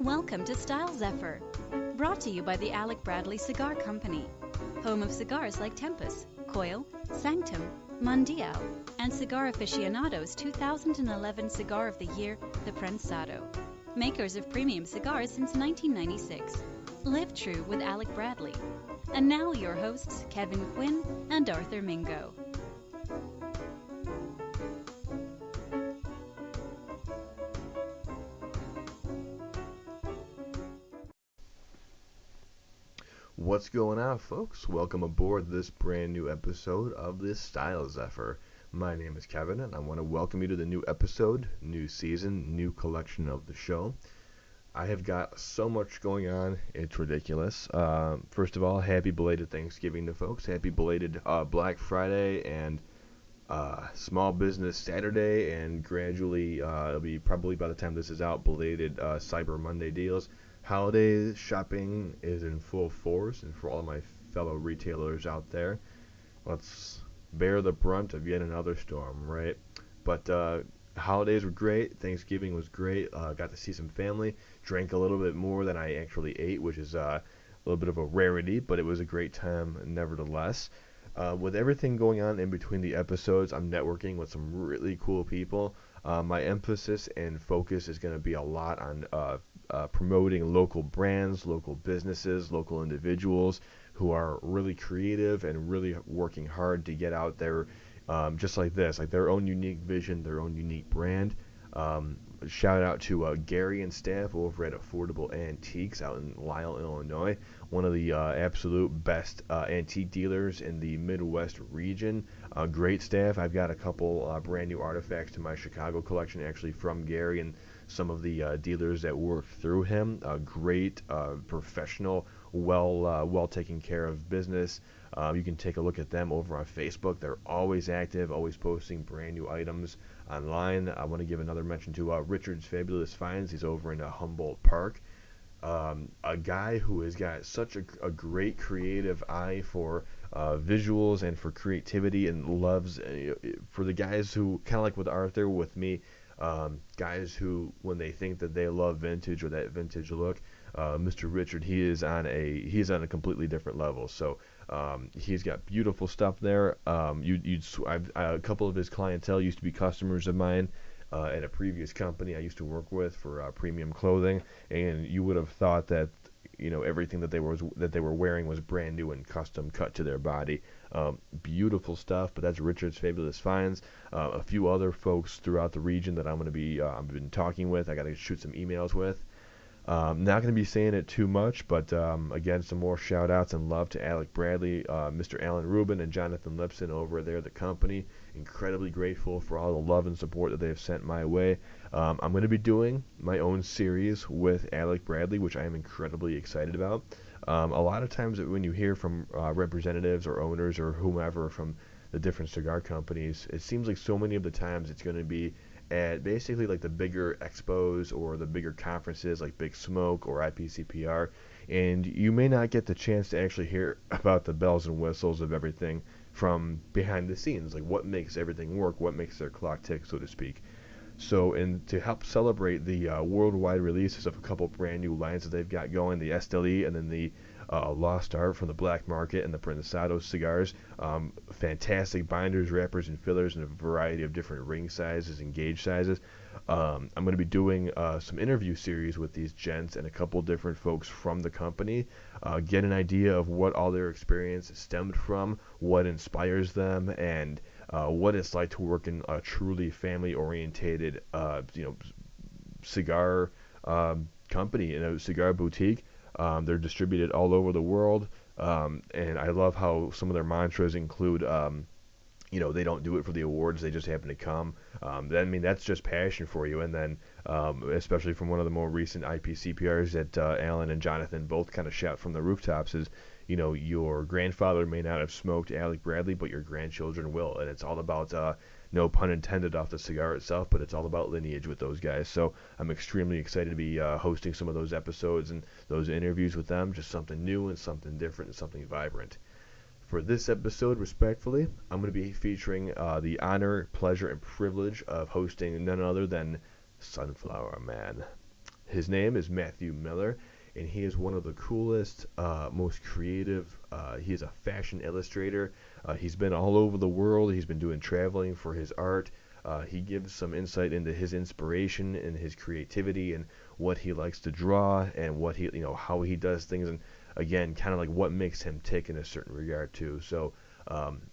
Welcome to Style Zephyr, brought to you by the Alec Bradley Cigar Company, home of cigars like Tempus, Coil, Sanctum, Mundial, and Cigar Aficionado's 2011 Cigar of the Year, the Prensado. Makers of premium cigars since 1996. Live true with Alec Bradley. And now your hosts, Kevin Quinn and Arthur Mingo. What's going on, folks? Welcome aboard this brand new episode of this Style Zephyr. My name is Kevin, and I want to welcome you to the new episode, new season, new collection of the show. I have got so much going on, it's ridiculous. First of all, happy belated Thanksgiving to folks. Happy belated Black Friday and Small Business Saturday, and gradually, it'll be probably by the time this is out, belated Cyber Monday deals. Holiday shopping is in full force, and for all my fellow retailers out there, let's bear the brunt of yet another storm, right? But holidays were great. Thanksgiving was great. Got to see some family. Drank a little bit more than I actually ate, which is a little bit of a rarity, but it was a great time nevertheless. With everything going on in between the episodes, I'm networking with some really cool people. My emphasis and focus is going to be a lot on promoting local brands, local businesses, local individuals who are really creative and really working hard to get out there just like this, like their own unique vision, their own unique brand. Shout out to Gary and staff over at Affordable Antiques out in Lisle, Illinois, one of the absolute best antique dealers in the Midwest region. Great staff. I've got a couple brand new artifacts to my Chicago collection actually from Gary and some of the dealers that work through him. Great, professional, well taken care of business. You can take a look at them over on Facebook. They're always active, always posting brand new items online. I want to give another mention to Richard's Fabulous Finds. He's over in Humboldt Park. A guy who has got such a great creative eye for visuals and for creativity, and loves for the guys who, kind of like with Arthur, with me, guys who, when they think that they love vintage or that vintage look, Mr. Richard, he's on a completely different level. So he's got beautiful stuff there. A couple of his clientele used to be customers of mine at a previous company I used to work with for premium clothing, and you would have thought that everything that they were wearing was brand new and custom cut to their body. Beautiful stuff. But that's Richard's Fabulous Finds. A few other folks throughout the region that I'm going to be I've been talking with. I got to shoot some emails with. Not going to be saying it too much, but again, some more shout outs and love to Alec Bradley, Mr. Alan Rubin, and Jonathan Lipson over there at the company. Incredibly grateful for all the love and support that they've sent my way. I'm going to be doing my own series with Alec Bradley, which I am incredibly excited about. A lot of times when you hear from representatives or owners or whomever from the different cigar companies, it seems like so many of the times it's going to be at basically like the bigger expos or the bigger conferences like Big Smoke or IPCPR, and you may not get the chance to actually hear about the bells and whistles of everything from behind the scenes, like what makes everything work, what makes their clock tick, so to speak. So, and to help celebrate the worldwide releases of a couple brand new lines that they've got going, the SLE and then the Lost Art from the Black Market and the Prensado cigars. Fantastic binders, wrappers, and fillers in a variety of different ring sizes and gauge sizes. I'm going to be doing some interview series with these gents and a couple different folks from the company. Get an idea of what all their experience stemmed from, what inspires them, and what it's like to work in a truly family-orientated, cigar company, in a cigar boutique. They're distributed all over the world, and I love how some of their mantras include, they don't do it for the awards, they just happen to come. That's just passion for you. And then, especially from one of the more recent IPCPRs that Alan and Jonathan both kind of shout from the rooftops is, your grandfather may not have smoked Alec Bradley, but your grandchildren will. And it's all about, no pun intended off the cigar itself, but it's all about lineage with those guys. So I'm extremely excited to be hosting some of those episodes and those interviews with them. Just something new and something different and something vibrant. For this episode, respectfully, I'm going to be featuring the honor, pleasure, and privilege of hosting none other than Sunflowerman. His name is Matthew Miller, and he is one of the coolest, most creative. He is a fashion illustrator. He's been all over the world. He's been doing traveling for his art. He gives some insight into his inspiration and his creativity and what he likes to draw and what he, how he does things, and again, kind of like what makes him tick in a certain regard too. So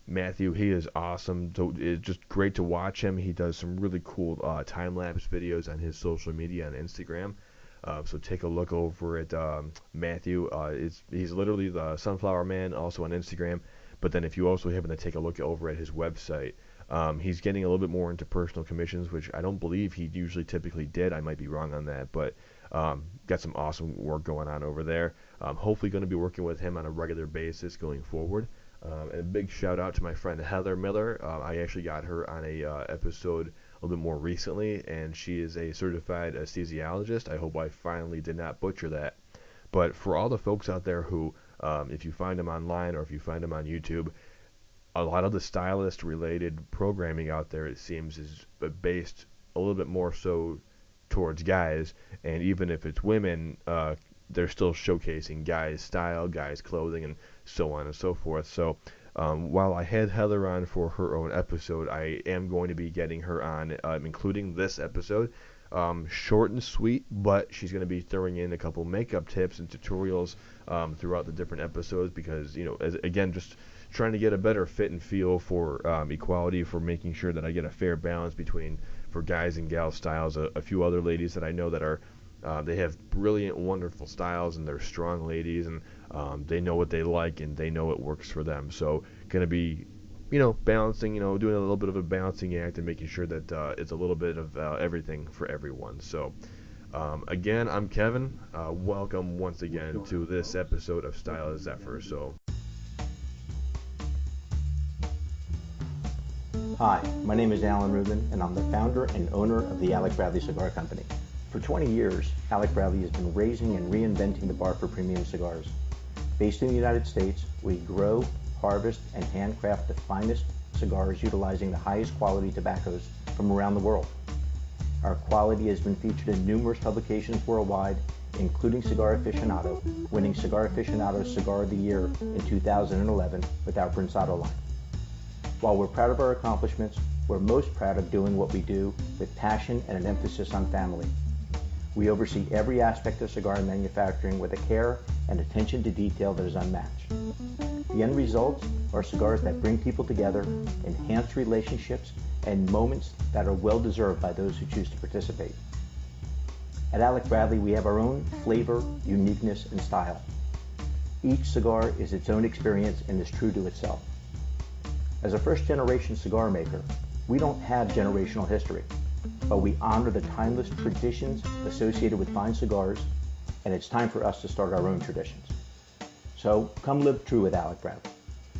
Matthew, he is awesome. So it's just great to watch him. He does some really cool time-lapse videos on his social media on Instagram. So take a look over at Matthew. He's literally the Sunflowerman, also on Instagram. But then if you also happen to take a look over at his website, he's getting a little bit more into personal commissions, which I don't believe he usually typically did. I might be wrong on that, but got some awesome work going on over there. Hopefully going to be working with him on a regular basis going forward. And a big shout out to my friend Heather Miller. I actually got her on a episode a little bit more recently, and she is a certified anesthesiologist. I hope I finally did not butcher that. But for all the folks out there who, if you find them online or if you find them on YouTube, a lot of the stylist-related programming out there, it seems, is based a little bit more so towards guys, and even if it's women, they're still showcasing guys' style, guys' clothing, and so on and so forth. So while I had Heather on for her own episode, I am going to be getting her on, including this episode. Short and sweet, but she's going to be throwing in a couple makeup tips and tutorials throughout the different episodes because, again, just trying to get a better fit and feel for equality, for making sure that I get a fair balance between for guys and gals styles. A few other ladies that I know that are they have brilliant, wonderful styles, and they're strong ladies, and they know what they like, and they know it works for them. So going to be, balancing, doing a little bit of a balancing act and making sure that it's a little bit of everything for everyone. So again, I'm Kevin. Welcome once again to this episode of Style is Zephyr. So. Hi, my name is Alan Rubin, and I'm the founder and owner of the Alec Bradley Cigar Company. For 20 years, Alec Bradley has been raising and reinventing the bar for premium cigars. Based in the United States, we grow, harvest, and handcraft the finest cigars utilizing the highest quality tobaccos from around the world. Our quality has been featured in numerous publications worldwide, including Cigar Aficionado, winning Cigar Aficionado's Cigar of the Year in 2011 with our Prensado line. While we're proud of our accomplishments, we're most proud of doing what we do with passion and an emphasis on family. We oversee every aspect of cigar manufacturing with a care and attention to detail that is unmatched. The end results are cigars that bring people together, enhance relationships, and moments that are well-deserved by those who choose to participate. At Alec Bradley, we have our own flavor, uniqueness, and style. Each cigar is its own experience and is true to itself. As a first-generation cigar maker, we don't have generational history, but we honor the timeless traditions associated with fine cigars, and it's time for us to start our own traditions. So come live true with Alec Bradley.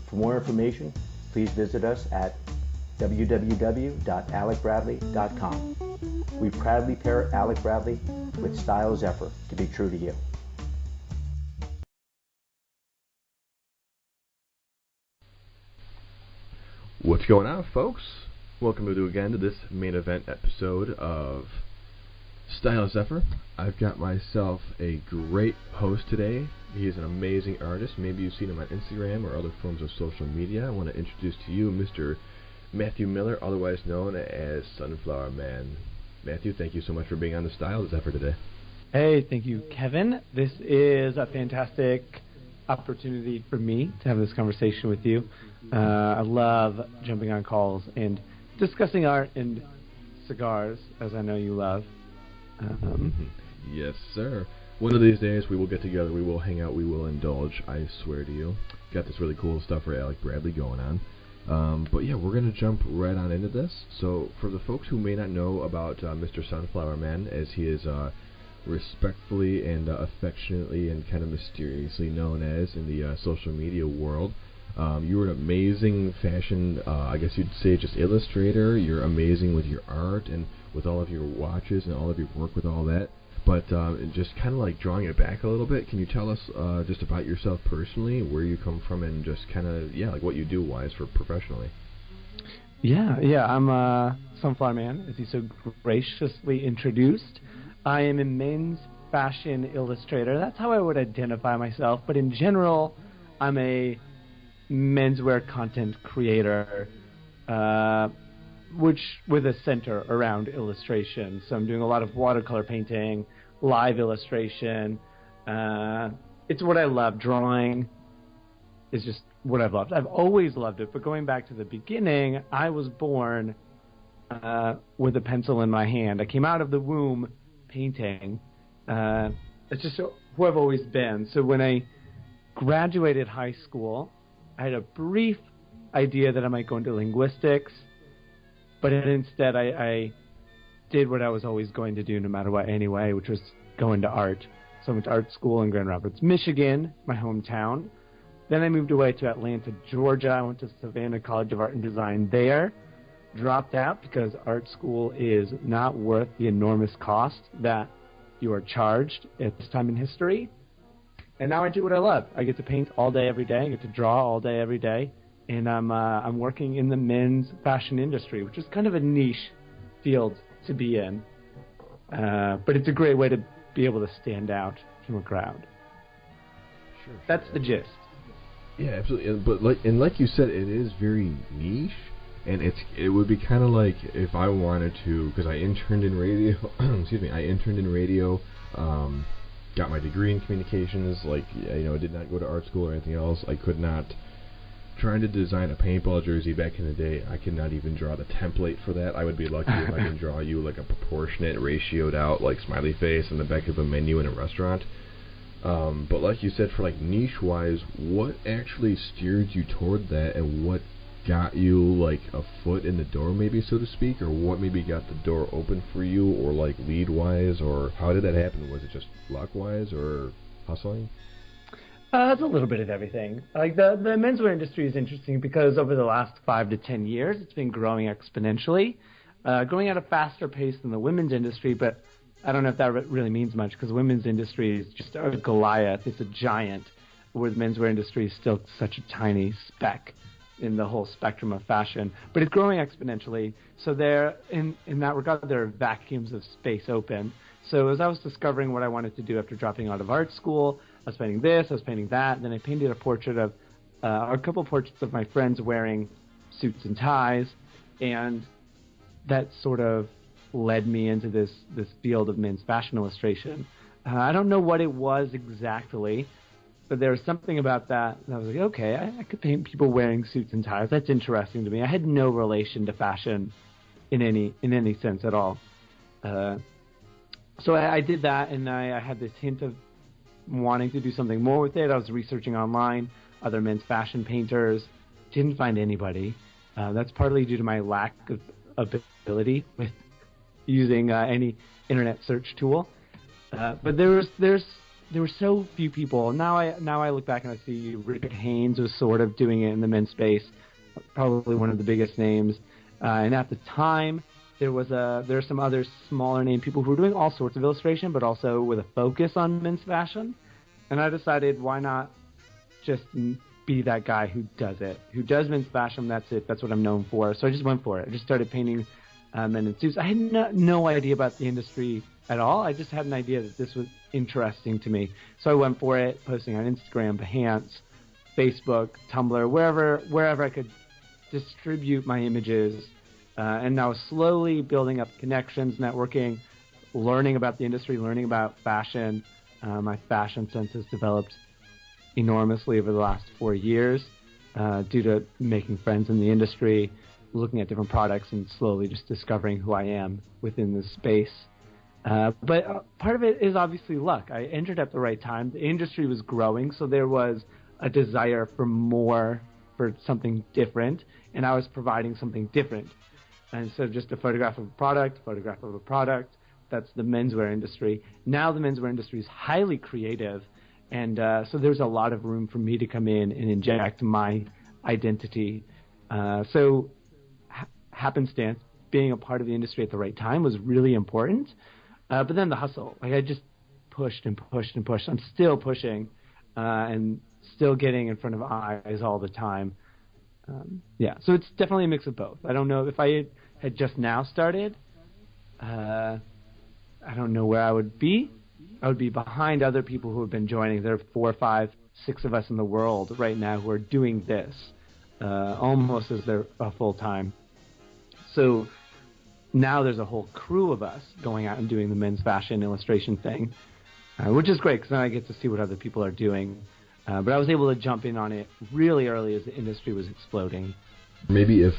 For more information, please visit us at www.alecbradley.com. We proudly pair Alec Bradley with Style Zephyr to be true to you. What's going on, folks? Welcome again to this main event episode of Style Zephyr. I've got myself a great host today. He is an amazing artist. Maybe you've seen him on Instagram or other forms of social media. I want to introduce to you Mr. Matthew Miller, otherwise known as Sunflowerman. Matthew, thank you so much for being on the Style Zephyr today. Hey, thank you, Kevin. This is a fantastic opportunity for me to have this conversation with you. I love jumping on calls and discussing art and cigars, as I know you love. Yes, sir. One of these days we will get together, we will hang out, we will indulge, I swear to you. Got this really cool stuff for Alec Bradley going on. But yeah, we're going to jump right on into this. So for the folks who may not know about Mr. Sunflowerman, as he is respectfully and affectionately and kind of mysteriously known as in the social media world, you're an amazing fashion, I guess you'd say just illustrator. You're amazing with your art and with all of your watches and all of your work with all that. But just kind of like drawing it back a little bit, can you tell us just about yourself personally, where you come from, and just kind of, like what you do wise for professionally? Yeah, I'm Sunflowerman, as he so graciously introduced. I am a men's fashion illustrator. That's how I would identify myself. But in general, I'm a menswear content creator, which with a center around illustration. So I'm doing a lot of watercolor painting, live illustration. It's what I love. Drawing is just what I've loved. I've always loved it. But going back to the beginning, I was born with a pencil in my hand. I came out of the womb painting. It's just who I've always been. So when I graduated high school, I had a brief idea that I might go into linguistics, but instead I did what I was always going to do no matter what anyway, which was go into art. So I went to art school in Grand Rapids, Michigan, my hometown. Then I moved away to Atlanta, Georgia. I went to Savannah College of Art and Design there. Dropped out because art school is not worth the enormous cost that you are charged at this time in history. And now I do what I love. I get to paint all day, every day. I get to draw all day, every day. And I'm working in the men's fashion industry, which is kind of a niche field to be in. But it's a great way to be able to stand out from a crowd. Sure. That's the gist. Yeah, absolutely. But like you said, it is very niche. And it would be kind of like if I wanted to, because I interned in radio. Excuse me, I interned in radio. Got my degree in communications. I did not go to art school or anything else. I could not. Trying to design a paintball jersey back in the day, I could not even draw the template for that. I would be lucky if I can draw you like a proportionate, ratioed out like smiley face in the back of a menu in a restaurant. But like you said, for like niche wise, what actually steered you toward that, and what got you like a foot in the door, maybe, so to speak, or what maybe got the door open for you, or like lead wise, or how did that happen? Was it just luck wise or hustling? It's a little bit of everything. Like the menswear industry is interesting because over the last 5 to 10 years, it's been growing exponentially, growing at a faster pace than the women's industry. But I don't know if that really means much, because the women's industry is just a Goliath. It's a giant, where the menswear industry is still such a tiny speck in the whole spectrum of fashion, but it's growing exponentially. So there, in that regard, there are vacuums of space open. So as I was discovering what I wanted to do after dropping out of art school, I was painting this, I was painting that, and then I painted a portrait of, a couple portraits of my friends wearing suits and ties, and that sort of led me into this field of men's fashion illustration. I don't know what it was exactly, but there was something about that, and I was like, okay, I could paint people wearing suits and ties. That's interesting to me. I had no relation to fashion in any sense at all. So I did that, and I had this hint of wanting to do something more with it. I was researching online, other men's fashion painters. Didn't find anybody. That's partly due to my lack of ability with using any internet search tool. But there were so few people. Now I look back and I see Richard Haynes was sort of doing it in the men's space, probably one of the biggest names. And at the time, there are some other smaller name people who were doing all sorts of illustration, but also with a focus on men's fashion. And I decided, why not just be that guy who does it, who does men's fashion. That's it. That's what I'm known for. So I just went for it. I just started painting men in suits. I had no idea about the industry at all. I just had an idea that this was interesting to me. So I went for it, posting on Instagram, Behance, Facebook, Tumblr, wherever I could distribute my images. And now slowly building up connections, networking, learning about the industry, learning about fashion. My fashion sense has developed enormously over the last 4 years due to making friends in the industry, looking at different products, and slowly just discovering who I am within this space. But part of it is obviously luck. I entered at the right time. The industry was growing, so there was a desire for something different, and I was providing something different. And so just a photograph of a product, that's the menswear industry. Now the menswear industry is highly creative, and so there's a lot of room for me to come in and inject my identity. So happenstance, being a part of the industry at the right time was really important. But then the hustle, like I just pushed and pushed and pushed. I'm still pushing and still getting in front of eyes all the time. So it's definitely a mix of both. I don't know if I had just now started, I don't know where I would be. I would be behind other people who have been joining. There are 4, 5, 6 of us in the world right now who are doing this almost as their full time. So now there's a whole crew of us going out and doing the men's fashion illustration thing, which is great because then I get to see what other people are doing. But I was able to jump in on it really early as the industry was exploding. Maybe if,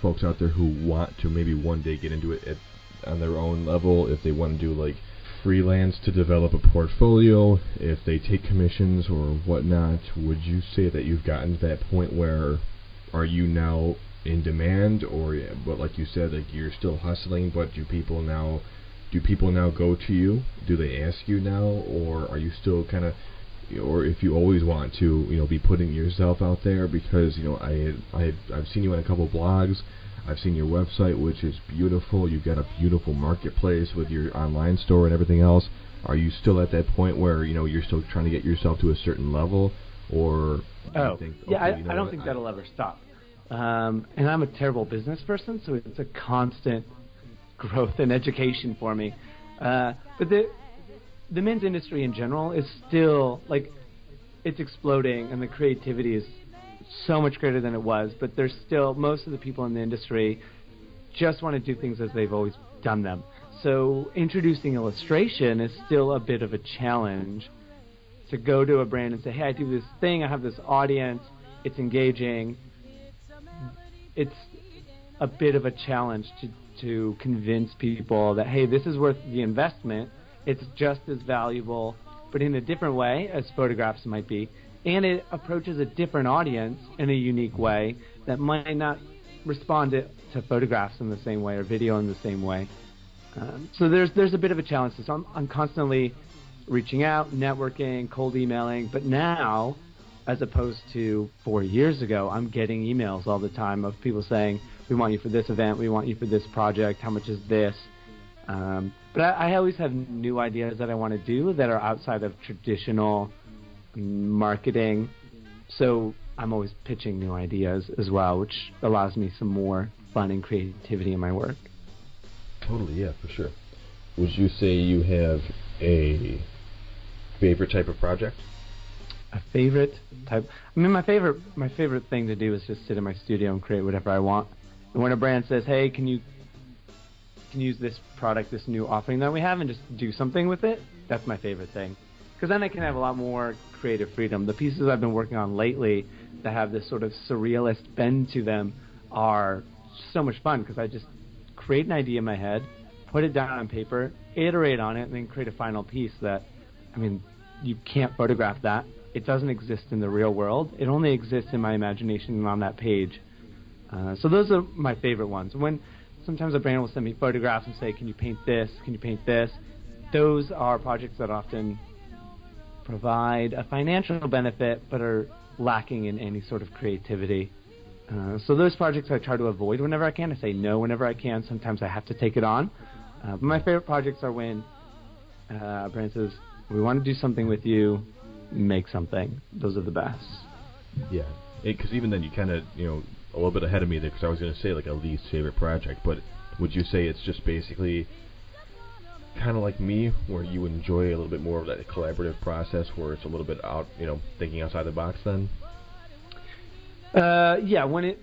folks out there who want to maybe one day get into it on their own level, if they want to do like freelance to develop a portfolio, if they take commissions or whatnot, would you say that you've gotten to that point where are you now in demand, or but like you said, like you're still hustling, but do people now go to you? Do they ask you now, or are you still kind of, or if you always want to be putting yourself out there? Because I've seen you on a couple blogs, I've seen your website, which is beautiful. You've got a beautiful marketplace with your online store and everything else. Are you still at that point where you're still trying to get yourself to a certain level, or I don't think that'll ever stop. And I'm a terrible business person, so it's a constant growth and education for me. But the men's industry in general is still, it's exploding, and the creativity is so much greater than it was, but there's still, most of the people in the industry just want to do things as they've always done them. So introducing illustration is still a bit of a challenge. To go to a brand and say, hey, I do this thing, I have this audience, it's engaging. It's a bit of a challenge to convince people that, hey, this is worth the investment. It's just as valuable, but in a different way as photographs might be. And it approaches a different audience in a unique way that might not respond to photographs in the same way or video in the same way. So there's a bit of a challenge. So I'm constantly reaching out, networking, cold emailing, but now, as opposed to 4 years ago, I'm getting emails all the time of people saying, we want you for this event, we want you for this project, how much is this? But I always have new ideas that I want to do that are outside of traditional marketing, so I'm always pitching new ideas as well, which allows me some more fun and creativity in my work. Totally, yeah, for sure. Would you say you have a favorite type of project? A favorite type? I mean, my favorite thing to do is just sit in my studio and create whatever I want. And when a brand says, hey, can you use this product, this new offering that we have, and just do something with it, that's my favorite thing. Because then I can have a lot more creative freedom. The pieces I've been working on lately that have this sort of surrealist bend to them are so much fun, because I just create an idea in my head, put it down on paper, iterate on it, and then create a final piece that, I mean, you can't photograph that. It doesn't exist in the real world. It only exists in my imagination and on that page. So those are my favorite ones. When sometimes a brand will send me photographs and say, can you paint this? Can you paint this? Those are projects that often provide a financial benefit but are lacking in any sort of creativity. So those projects I try to avoid whenever I can. I say no whenever I can. Sometimes I have to take it on. But my favorite projects are when a brand says, we want to do something with you, make something. Those are the best. Yeah, because even then you kind of, a little bit ahead of me there, because I was going to say like a least favorite project, but would you say it's just basically kind of like me, where you enjoy a little bit more of that collaborative process where it's a little bit out, thinking outside the box then? Yeah, when it...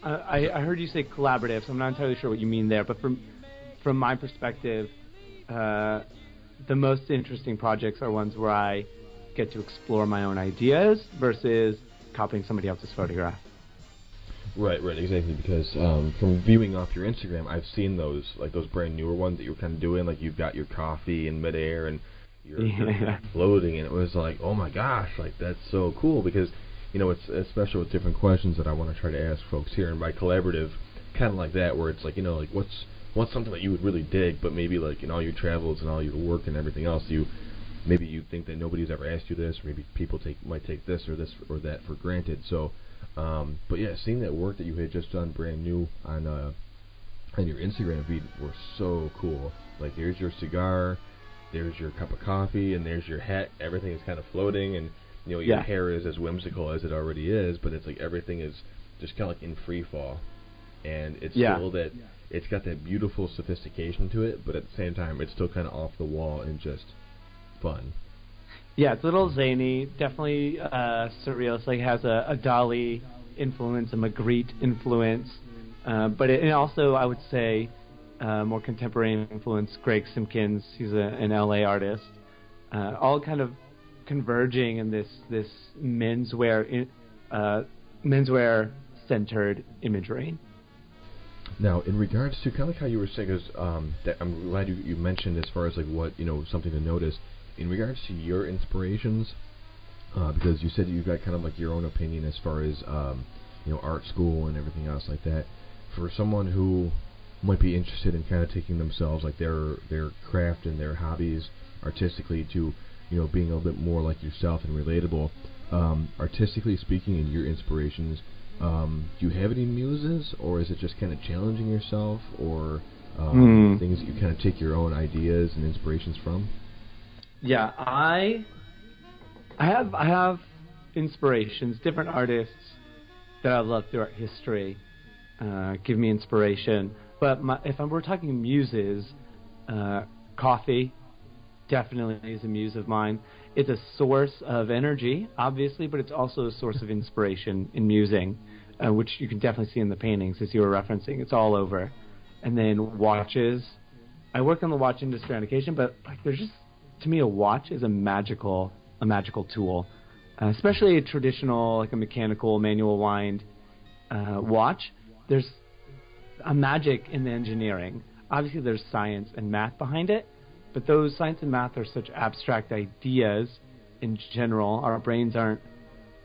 I heard you say collaborative, so I'm not entirely sure what you mean there, but from my perspective, the most interesting projects are ones where I get to explore my own ideas versus copying somebody else's photograph. Right, exactly, because from viewing off your Instagram, I've seen those brand newer ones that you were kind of doing, like you've got your coffee in midair and you're floating, and it was like, oh my gosh, like that's so cool, because, it's especially with different questions that I want to try to ask folks here, and by collaborative, kind of like that, where it's like, like what's something that you would really dig, but maybe like in all your travels and all your work and everything else, maybe you think that nobody's ever asked you this, or maybe people might take this or that for granted. So, but yeah, seeing that work that you had just done brand new on your Instagram feed were so cool. Like, there's your cigar, there's your cup of coffee, and there's your hat. Everything is kind of floating, and your hair is as whimsical as it already is, but it's like everything is just kind of like in free fall, and it's still that it's got that beautiful sophistication to it, but at the same time, it's still kind of off the wall and just fun. Yeah, it's a little zany, definitely surreal. It's like it has a Dali influence, a Magritte influence, but it also, I would say, more contemporary influence. Greg Simpkins, he's an LA artist, all kind of converging in this menswear centered imagery. Now, in regards to kind of like how you were saying, that I'm glad you mentioned as far as like what, something to notice in regards to your inspirations, because you said you got kind of like your own opinion as far as art school and everything else like that. For someone who might be interested in kind of taking themselves, like their craft and their hobbies artistically to being a little bit more like yourself and relatable, artistically speaking, and your inspirations, do you have any muses, or is it just kind of challenging yourself, or things that you kind of take your own ideas and inspirations from? Yeah, I have inspirations. Different artists that I've loved throughout history give me inspiration. But if we're talking muses, coffee definitely is a muse of mine. It's a source of energy, obviously, but it's also a source of inspiration in musing, which you can definitely see in the paintings, as you were referencing. It's all over. And then watches. I work on the watch industry on occasion, but there's just, to me, a watch is a magical tool, especially a traditional, like a mechanical, manual wind watch. There's a magic in the engineering. Obviously, there's science and math behind it, but those science and math are such abstract ideas in general. Our brains aren't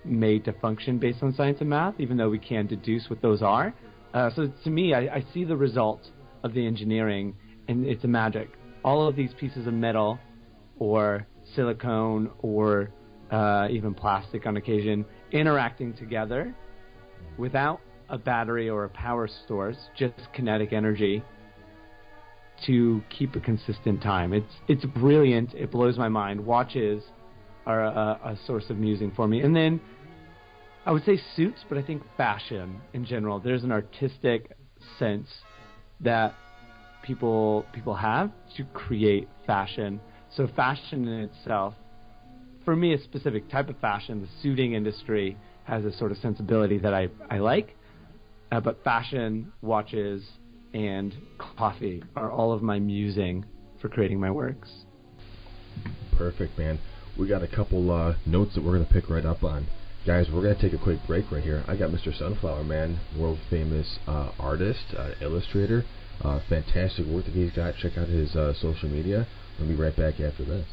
made to function based on science and math, even though we can deduce what those are. So to me, I see the result of the engineering, and it's a magic. All of these pieces of metal or silicone or even plastic on occasion interacting together without a battery or a power source, just kinetic energy to keep a consistent time. It's brilliant. It blows my mind. Watches are a source of musing for me. And then I would say suits, but I think fashion in general. There's an artistic sense that people have to create fashion. So fashion in itself, for me, a specific type of fashion, the suiting industry has a sort of sensibility that I like. But fashion, watches, and coffee are all of my musing for creating my works. Perfect, man. We got a couple notes that we're going to pick right up on. Guys, we're going to take a quick break right here. I got Mr. Sunflowerman, world-famous artist, illustrator. Fantastic work that he's got. Check out his social media. We'll be right back after this.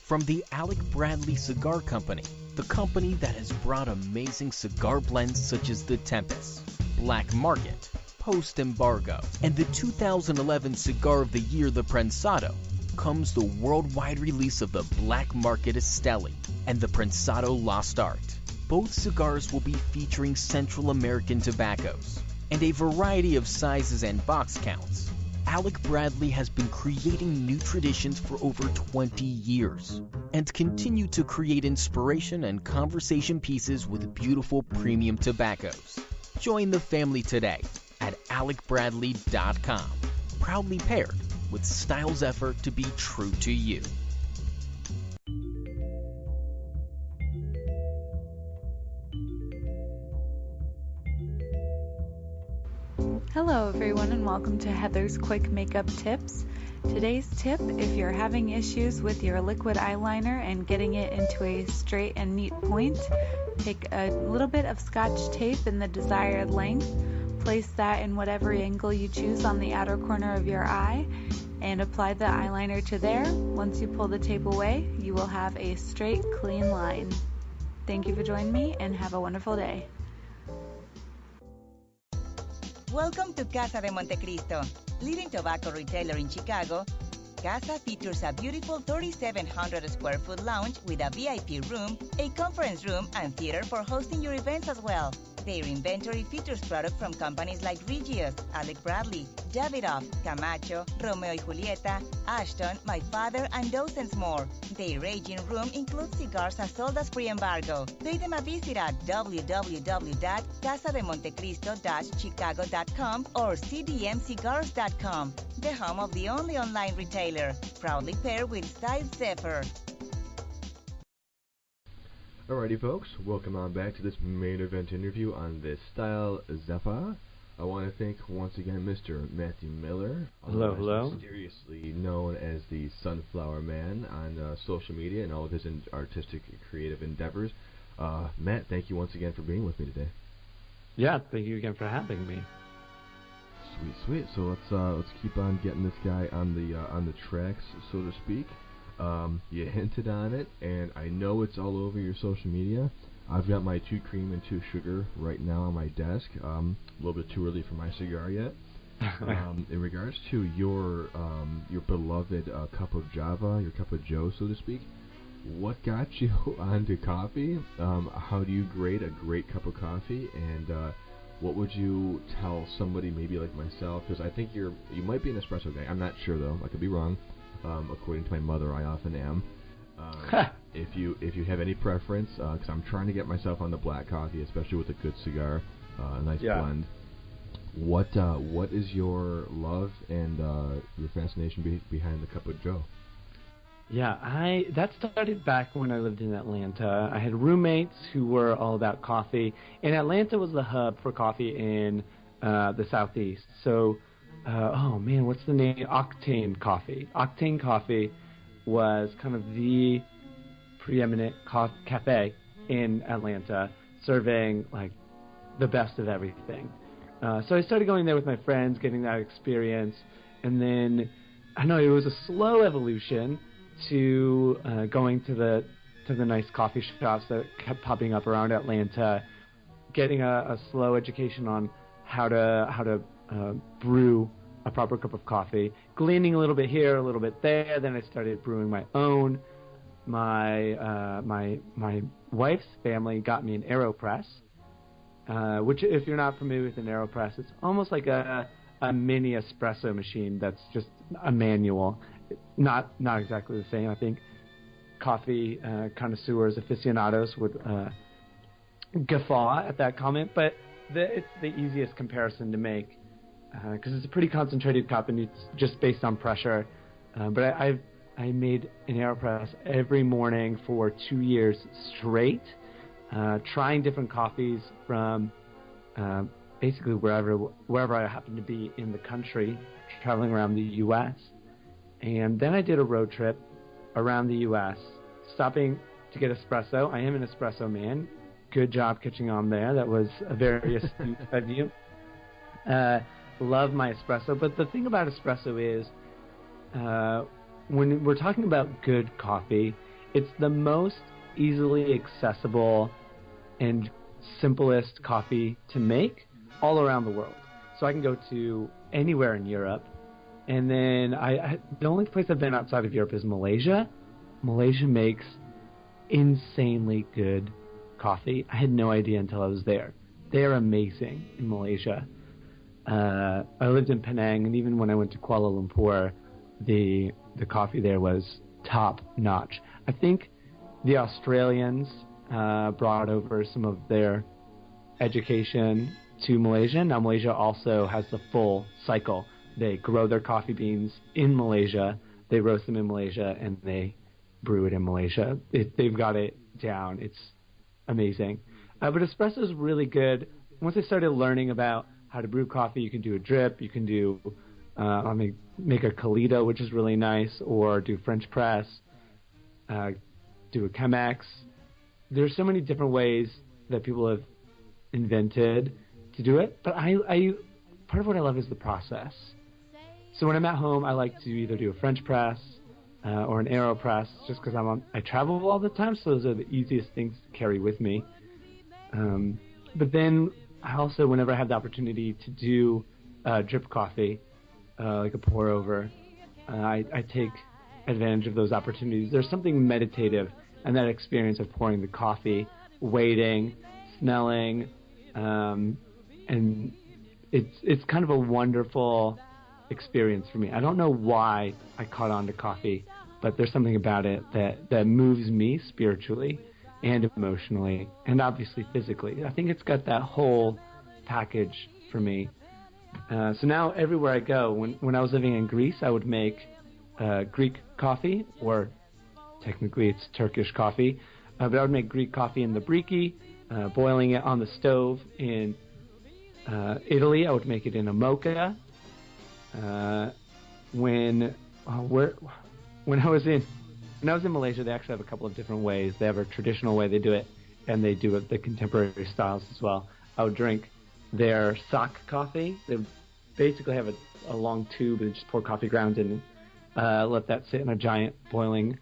From the Alec Bradley Cigar Company, the company that has brought amazing cigar blends such as the Tempest, Black Market, Post Embargo, and the 2011 Cigar of the Year, the Prensado, comes the worldwide release of the Black Market Esteli and the Prensado Lost Art. Both cigars will be featuring Central American tobaccos and a variety of sizes and box counts. Alec Bradley has been creating new traditions for over 20 years and continue to create inspiration and conversation pieces with beautiful premium tobaccos. Join the family today at alecbradley.com. Proudly paired with Style Zephyr to be true to you. Hello everyone, and welcome to Heather's Quick Makeup Tips. Today's tip, if you're having issues with your liquid eyeliner and getting it into a straight and neat point, take a little bit of Scotch tape in the desired length, place that in whatever angle you choose on the outer corner of your eye, and apply the eyeliner to there. Once you pull the tape away, you will have a straight, clean line. Thank you for joining me, and have a wonderful day. Welcome to Casa de Montecristo, leading tobacco retailer in Chicago. Casa features a beautiful 3,700 square foot lounge with a VIP room, a conference room, and theater for hosting your events as well. Their inventory features products from companies like Regius, Alec Bradley, Davidoff, Camacho, Romeo y Julieta, Ashton, My Father, and dozens more. Their aging room includes cigars as sold as pre-embargo. Pay them a visit at www.casademontecristo-chicago.com or cdmcigars.com, the home of the only online retailer, proudly paired with Style Zephyr. Alrighty, folks, welcome on back to this main event interview on this Style Zephyr. I want to thank once again Mr. Matthew Miller, hello, mysteriously known as the Sunflowerman on social media and all of his artistic creative endeavors. Matt, thank you once again for being with me today. Yeah, thank you again for having me. Sweet. So let's keep on getting this guy on the tracks, so to speak. You hinted on it, and I know it's all over your social media. I've got my 2 cream and 2 sugar right now on my desk. A little bit too early for my cigar yet. In regards to your beloved cup of Java, your cup of Joe, so to speak, what got you onto coffee? How do you grade a great cup of coffee? And what would you tell somebody maybe like myself? Because I think you might be an espresso guy. I'm not sure though. I could be wrong. According to my mother, I often am. If you have any preference, because I'm trying to get myself on the black coffee, especially with a good cigar, a nice blend. What is your love and your fascination behind the cup of Joe? Yeah, that started back when I lived in Atlanta. I had roommates who were all about coffee, and Atlanta was the hub for coffee in the Southeast. So, what's the name? Octane Coffee. Octane Coffee was kind of the preeminent cafe in Atlanta, serving like the best of everything. So I started going there with my friends, getting that experience, and then I know it was a slow evolution to going to the nice coffee shops that kept popping up around Atlanta, getting a slow education on how to brew a proper cup of coffee, gleaning a little bit here, a little bit there. Then I started brewing my own. My wife's family got me an AeroPress, which, if you're not familiar with an AeroPress, it's almost like a mini espresso machine that's just a manual. Not exactly the same. I think coffee connoisseurs, aficionados would guffaw at that comment, but it's the easiest comparison to make because it's a pretty concentrated cup and it's just based on pressure. But I made an AeroPress every morning for 2 years straight, trying different coffees from basically wherever I happened to be in the country, traveling around the U.S. And then I did a road trip around the U.S., stopping to get espresso. I am an espresso man. Good job catching on there. That was a very astute of you. Love my espresso. But the thing about espresso is, when we're talking about good coffee, it's the most easily accessible and simplest coffee to make all around the world. So I can go to anywhere in Europe, and then the only place I've been outside of Europe is Malaysia. Malaysia makes insanely good coffee. I had no idea until I was there. They're amazing in Malaysia. I lived in Penang, and even when I went to Kuala Lumpur, the coffee there was top notch. I think the Australians brought over some of their education to Malaysia. Now Malaysia also has the full cycle. They grow their coffee beans in Malaysia, they roast them in Malaysia, and they brew it in Malaysia. They've got it down. It's amazing. But espresso is really good. Once I started learning about how to brew coffee, you can do a drip, you can do make a Calito, which is really nice, or do French press, do a Chemex. There's so many different ways that people have invented to do it, but I part of what I love is the process. So when I'm at home, I like to either do a French press or an AeroPress, just because I travel all the time, so those are the easiest things to carry with me. But then I also, whenever I have the opportunity to do drip coffee, like a pour over, I take advantage of those opportunities. There's something meditative in that experience of pouring the coffee, waiting, smelling, and it's kind of a wonderful experience for me. I don't know why I caught on to coffee, but there's something about it that moves me spiritually and emotionally and obviously physically. I think it's got that whole package for me. So now everywhere I go, when I was living in Greece, I would make Greek coffee, or technically it's Turkish coffee, but I would make Greek coffee in the briki, boiling it on the stove. In Italy, I would make it in a mocha. When I was in Malaysia, they actually have a couple of different ways. They have a traditional way they do it, and they do it the contemporary styles as well. I would drink their sock coffee. They basically have a long tube and just pour coffee grounds in, let that sit in a giant boiling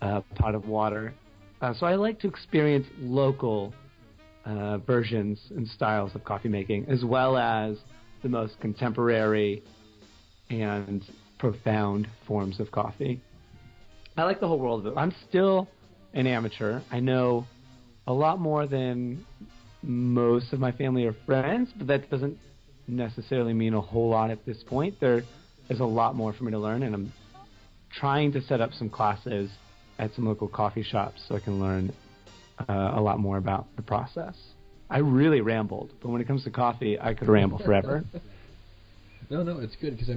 pot of water. So I like to experience local versions and styles of coffee making, as well as the most contemporary and profound forms of coffee. I like the whole world of it. I'm still an amateur. I know a lot more than most of my family or friends, but that doesn't necessarily mean a whole lot at this point. There is a lot more for me to learn, and I'm trying to set up some classes at some local coffee shops so I can learn a lot more about the process. I really rambled, but when it comes to coffee, I could ramble forever. No, it's good because I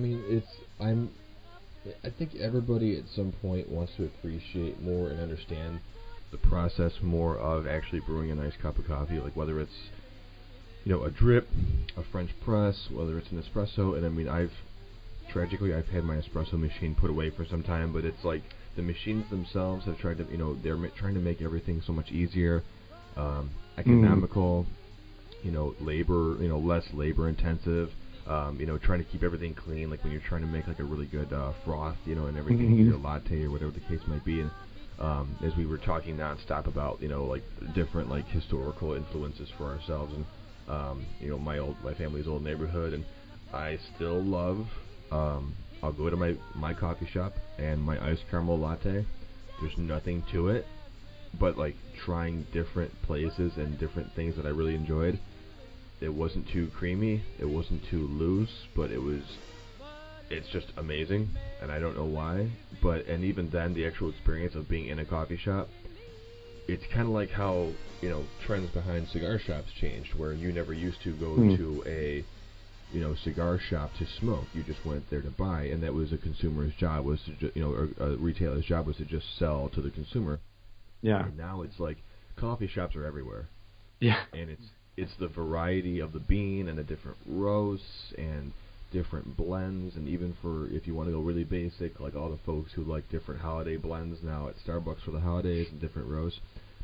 think everybody at some point wants to appreciate more and understand the process more of actually brewing a nice cup of coffee, like whether it's a drip, a French press, whether it's an espresso. And I mean, I've had my espresso machine put away for some time, but it's like the machines themselves have tried to, they're trying to make everything so much easier, economical, labor, less labor intensive. Trying to keep everything clean, like when you're trying to make like a really good froth, and everything, your latte or whatever the case might be. And as we were talking nonstop about, like different like historical influences for ourselves, and my family's old neighborhood, and I still love. I'll go to my coffee shop and my iced caramel latte. There's nothing to it, but like trying different places and different things that I really enjoyed. It wasn't too creamy, it wasn't too loose, but it's just amazing, and I don't know why. And even then, the actual experience of being in a coffee shop, it's kind of like how, trends behind cigar shops changed, where you never used to go to a, cigar shop to smoke. You just went there to buy, and that was a consumer's job, was to, a retailer's job was to just sell to the consumer. Yeah. And now it's like coffee shops are everywhere. Yeah. And it's the variety of the bean and the different roasts and different blends, and even for if you want to go really basic, like all the folks who like different holiday blends now at Starbucks for the holidays and different roasts.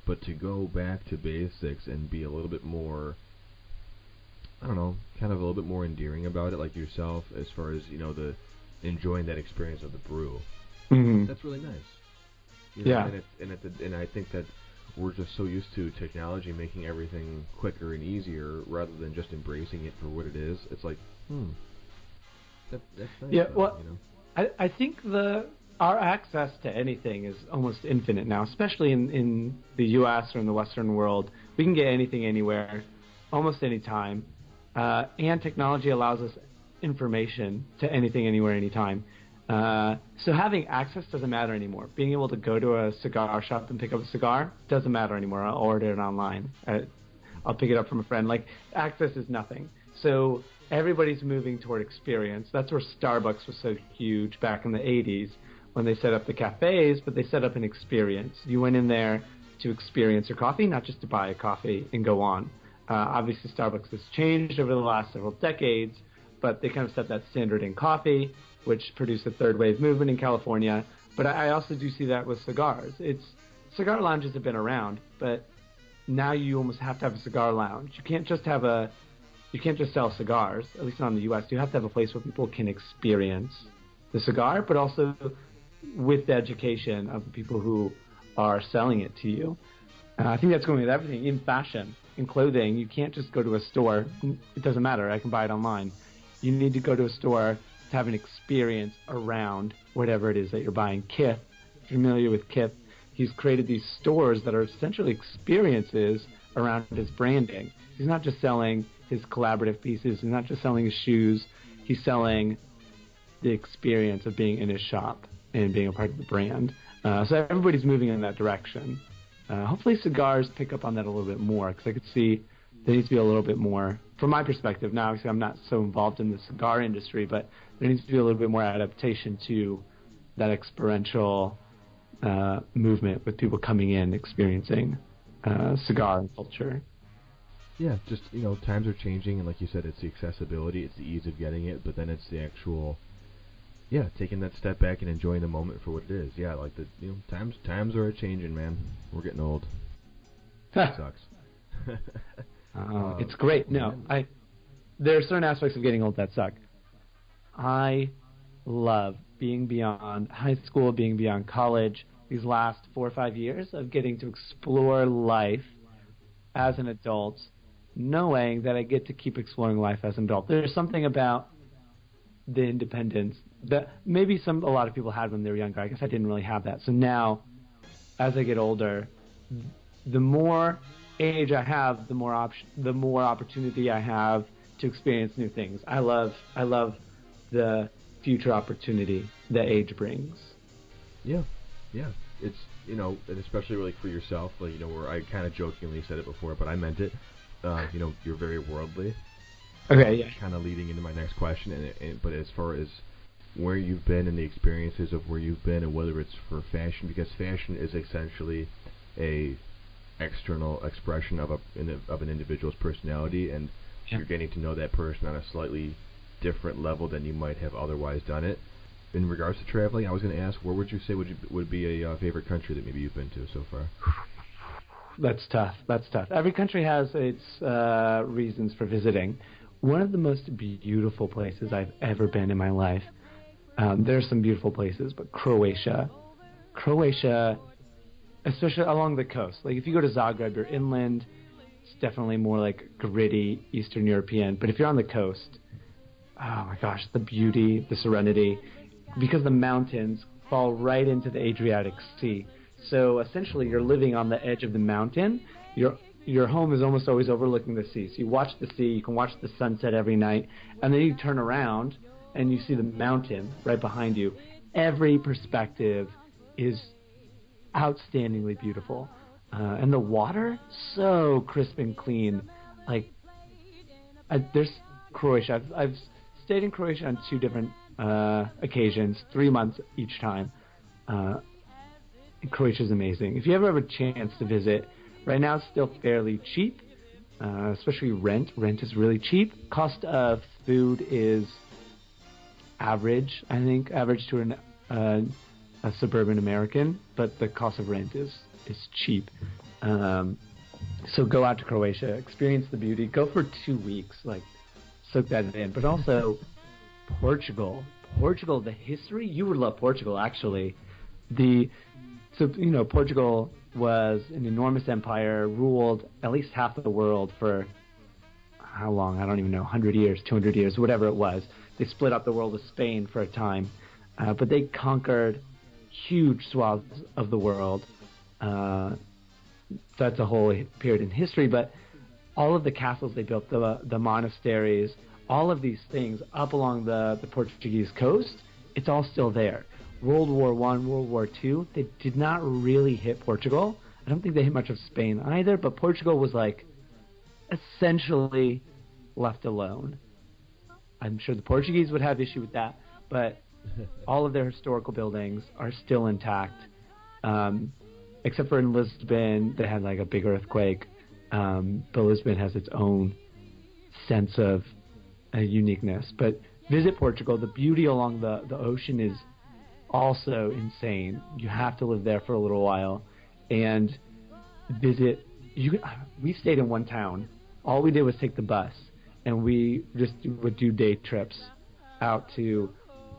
But to go back to basics and be a little bit more, I don't know, kind of a little bit more endearing about it, like yourself, as far as the enjoying that experience of the brew. Mm-hmm. That's really nice. Yeah. And I think that we're just so used to technology making everything quicker and easier rather than just embracing it for what it is. It's like, that's nice. Yeah, though, well, I think our access to anything is almost infinite now, especially in the U.S. or in the Western world. We can get anything anywhere, almost any time, and technology allows us information to anything, anywhere, anytime. So having access doesn't matter anymore. Being able to go to a cigar shop and pick up a cigar doesn't matter anymore. I'll order it online. I'll pick it up from a friend. Like, access is nothing. So everybody's moving toward experience. That's where Starbucks was so huge back in the 80s when they set up the cafes, but they set up an experience. You went in there to experience your coffee, not just to buy a coffee and go on. Obviously, Starbucks has changed over the last several decades, but they kind of set that standard in coffee, which produced the third wave movement in California. But I also do see that with cigars. Cigar lounges have been around, but now you almost have to have a cigar lounge. You can't just sell cigars, at least not in the U.S. You have to have a place where people can experience the cigar, but also with the education of the people who are selling it to you. I think that's going with everything. In fashion, in clothing, you can't just go to a store. It doesn't matter. I can buy it online. You need to go to a store to have an experience around whatever it is that you're buying. Kith, if you're familiar with Kith, he's created these stores that are essentially experiences around his branding. He's not just selling his collaborative pieces. He's not just selling his shoes. He's selling the experience of being in his shop and being a part of the brand. So everybody's moving in that direction. Hopefully cigars pick up on that a little bit more, because I could see there needs to be a little bit more, from my perspective. Now, obviously, I'm not so involved in the cigar industry, but there needs to be a little bit more adaptation to that experiential movement with people coming in, experiencing cigar culture. Yeah, just, times are changing, and like you said, it's the accessibility, it's the ease of getting it, but then it's the actual, taking that step back and enjoying the moment for what it is. Yeah, like times are changing, man. We're getting old. It sucks. It's great. No, there are certain aspects of getting old that suck. I love being beyond high school, being beyond college, these last 4 or 5 years of getting to explore life as an adult, knowing that I get to keep exploring life as an adult. There's something about the independence that maybe a lot of people had when they were younger. I guess I didn't really have that. So now, as I get older, the more age I have, the more opportunity I have to experience new things. I love the future opportunity that age brings. Yeah. It's and especially like for yourself, like where I kind of jokingly said it before, but I meant it. You're very worldly. Okay, yeah. Kind of leading into my next question, but as far as where you've been and the experiences of where you've been, and whether it's for fashion, because fashion is essentially a external expression of an individual's personality, and you're getting to know that person on a slightly different level than you might have otherwise done it. In regards to traveling, I was going to ask, where would you say would be a favorite country that maybe you've been to so far? That's tough. Every country has its reasons for visiting. One of the most beautiful places I've ever been in my life, there are some beautiful places, but Croatia, especially along the coast. Like if you go to Zagreb, you're inland. It's definitely more like gritty Eastern European. But if you're on the coast, oh my gosh, the beauty, the serenity, because the mountains fall right into the Adriatic Sea. So essentially, you're living on the edge of the mountain. Your home is almost always overlooking the sea. So you watch the sea, you can watch the sunset every night, and then you turn around and you see the mountain right behind you. Every perspective is outstandingly beautiful. And the water, so crisp and clean. Like, there's Croatia. I've stayed in Croatia on 2 different occasions, 3 months each time. Croatia's amazing. If you ever have a chance to visit, right now it's still fairly cheap, especially rent. Rent is really cheap. Cost of food is average, I think, average to a suburban American, but the cost of rent is cheap. So go out to Croatia, experience the beauty, go for 2 weeks, like soak that in. But also Portugal, the history, you would love Portugal actually. Portugal was an enormous empire, ruled at least half of the world for how long? I don't even know, 100 years, 200 years, whatever it was. They split up the world of Spain for a time, but they conquered huge swaths of the world. That's a whole period in history, but all of the castles they built, the monasteries, all of these things up along the Portuguese coast, it's all still there. World War I, World War II, they did not really hit Portugal. I don't think they hit much of Spain either, but Portugal was like essentially left alone. I'm sure the Portuguese would have issue with that, but all of their historical buildings are still intact, except for in Lisbon, they had like a big earthquake, but Lisbon has its own sense of uniqueness. But visit Portugal. The beauty along the ocean is also insane. You have to live there for a little while and visit. We stayed in one town. All we did was take the bus, and we just would do day trips out to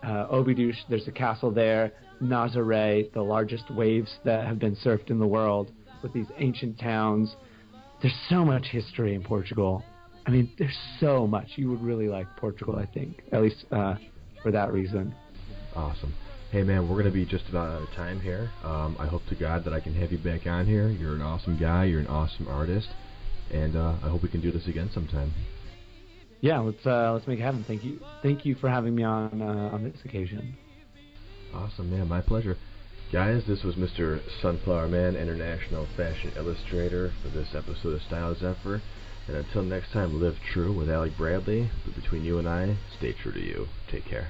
Obidos. There's a castle there. Nazaré, the largest waves that have been surfed in the world, with these ancient towns. There's so much history in Portugal. I mean, there's so much. You would really like Portugal, I think, at least for that reason. Awesome. Hey, man, we're going to be just about out of time here. I hope to God that I can have you back on here. You're an awesome guy. You're an awesome artist. and I hope we can do this again sometime. Yeah, let's make it happen. Thank you for having me on this occasion. Awesome, man. My pleasure. Guys, this was Mr. Sunflowerman, International Fashion Illustrator, for this episode of Style Zephyr. And until next time, live true with Alec Bradley. But between you and I, stay true to you. Take care.